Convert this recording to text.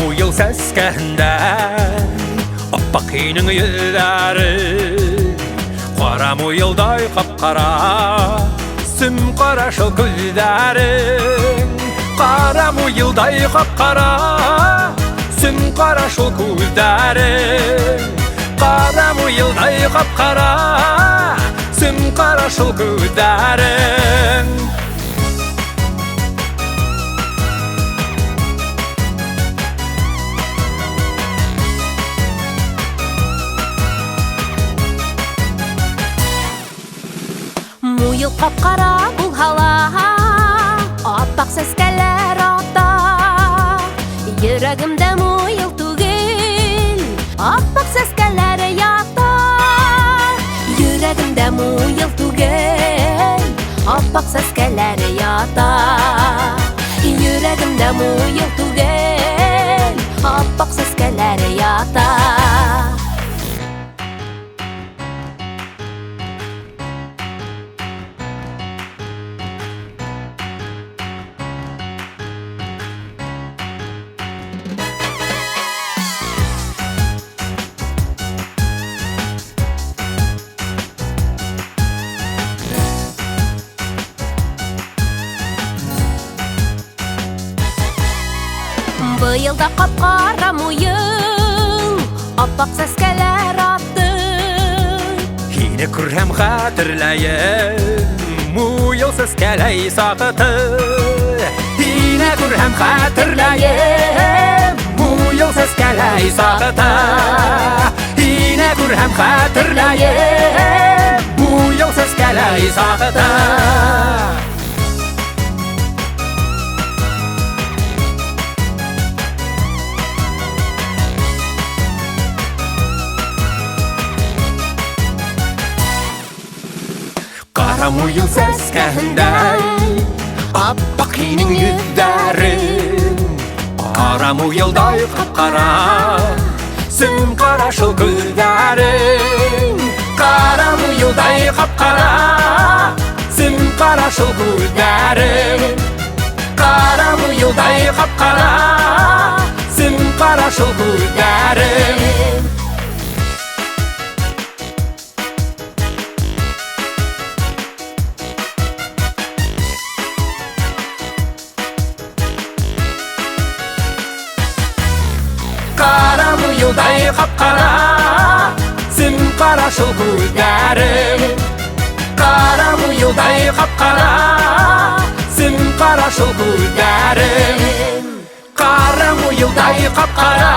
муйыл сәскәһендә аппақ көйнең йөҙҙәре, ҡара муйылдай ҡап-ҡара сөм ҡарашыл күҙҙәрең, ҡара муйылдай ҡап-ҡара сөм ҡарашыл күҙҙәрең, ҡара муйылдай ҡап-ҡара сөм ҡарашыл күҙҙәрең. Муйыл ҡап-ҡара булһа ла, аппаҡ сәскәләр ата. Йөрәгемдә муйыл түгел, аппаҡ сәскәләр ята. Йөрәгемдә муйыл түгел, аппаҡ сәскәләр ята. Йөрәгемдә муйыл түгел, аппаҡ сәскәләр ята. Быйыл да ҡап-ҡара муйыл, аппаҡ сәскәләр атты. Һине күрһәм хәтерләйем, муйыл сәскәләй саҡыты. Һине күрһәм хәтерләйем, муйыл сәскәләй саҡыты. Һине күрһәм хәтерләйем, муйыл сәскәләй саҡыты. Ҡара муйыл сәскәһендәй аппаҡ һинең йөҙҙәрең, ҡара муйылдай ҡап-ҡара сөм ҡарашыл күҙҙәрең, ҡара муйылдай ҡап-ҡара сөм ҡарашыл күҙҙәрең, ҡара муйылдай ҡап-ҡара сөм ҡарашыл күҙҙәрең. Ҡара муйылдай ҡап-ҡара сөм ҡарашыл күҙҙәрең, ҡара муйылдай ҡап-ҡара сөм ҡарашыл күҙҙәрең, ҡара муйылдай ҡап-ҡара